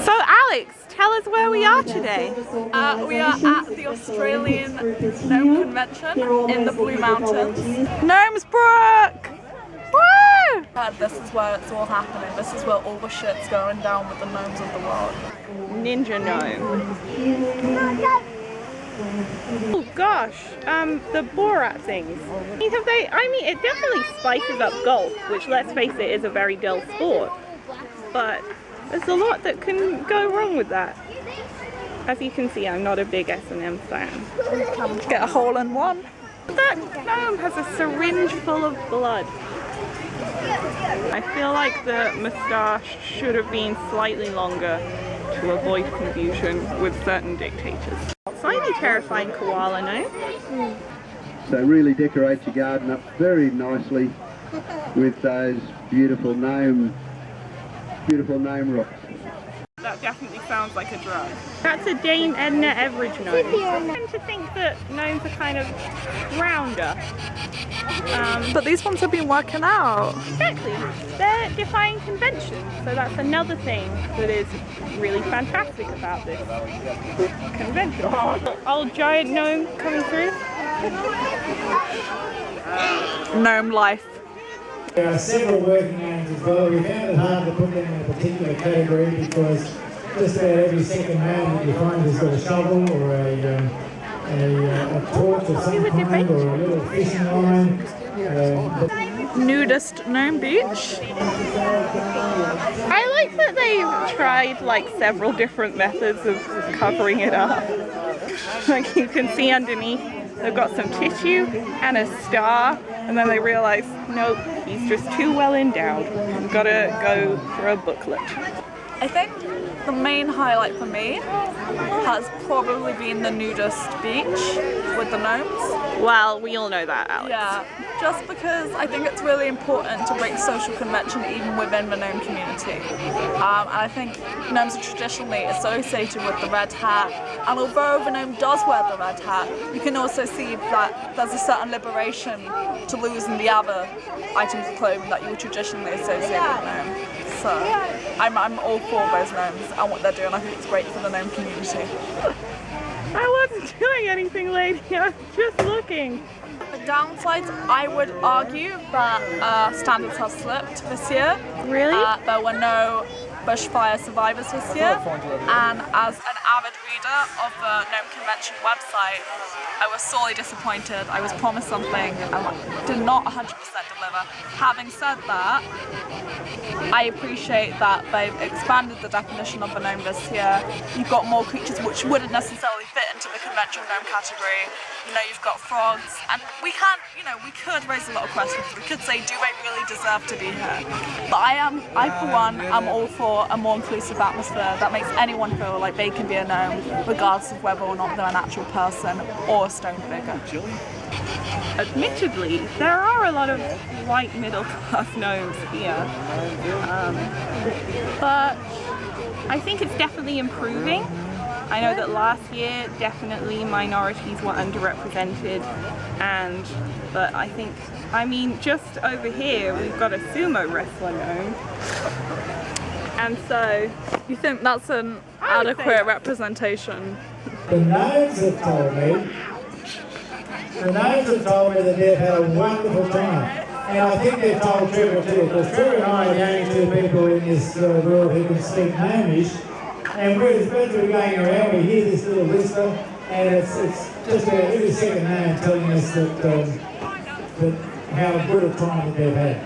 So Alex, tell us where we are today. We are at the Australian Gnome Convention in the Blue Mountains. Gnomes Brook! Woo! This is where it's all happening. This is where all the shit's going down with the gnomes of the world. Ninja gnome. Oh gosh, the Borat things. Have they? I mean, it definitely spices up golf, which, let's face it, is a very dull sport. But there's a lot that can go wrong with that. As you can see, I'm not a big S&M fan. Get a hole in one. That gnome has a syringe full of blood. I feel like the moustache should have been slightly longer to avoid confusion with certain dictators. Slightly terrifying koala gnome. So really decorate your garden up very nicely with those beautiful gnome rocks. That definitely sounds like a drug. That's a Dame Edna Everage gnome. I tend to think that gnomes are kind of rounder. But these ones have been working out. Exactly. They're defying convention, so that's another thing that is really fantastic about this convention. Old giant gnome coming through. Gnome life. There are several working names as well. We found it hard to put them in a particular category because just about every second gnome that you find has got a shovel or a torch of some kind or a little fishing line. Nudist gnome beach. I like that they've tried like several different methods of covering it up. Like you can see underneath, they've got some tissue and a star, and then they realise, nope, he's just too well endowed. We've got to go for a booklet. I think the main highlight for me has probably been the nudist beach with the gnomes. Well, we all know that, Alex. Yeah, just because I think it's really important to break social convention even within the gnome community. And I think gnomes are traditionally associated with the red hat, and although the gnome does wear the red hat, you can also see that there's a certain liberation to losing the other items of clothing that you would traditionally associate with gnome. So I'm all for those gnomes and what they're doing. I think it's great for the gnome community. I wasn't doing anything, lady. I was just looking. The downsides, I would argue that standards have slipped this year. Really? There were no bushfire survivors this year, and as an avid reader of the Gnome Convention website, I was sorely disappointed. I was promised something and did not 100% deliver. Having said that, I appreciate that they've expanded the definition of the gnome this year. You've got more creatures which wouldn't necessarily fit into the conventional gnome category. You know, you've got frogs, and we could raise a lot of questions. We could say, do they really deserve to be here? But I for one, am all for a more inclusive atmosphere that makes anyone feel like they can be a gnome, regardless of whether or not they're an actual person or a stone figure. Admittedly, there are a lot of white middle-class gnomes here, but I think it's definitely improving. I know that last year definitely minorities were underrepresented, but I think, I mean, just over here we've got a sumo wrestler gnome, and so you think that's an adequate representation? The gnomes have told me that they've had a wonderful time. And I think they've told Trevor too, because Trevor and I are the only two people in this world who can speak gnomish. And as we're going around, we hear this little whisper, and it's just about every second gnome telling us that how good a time that they've had.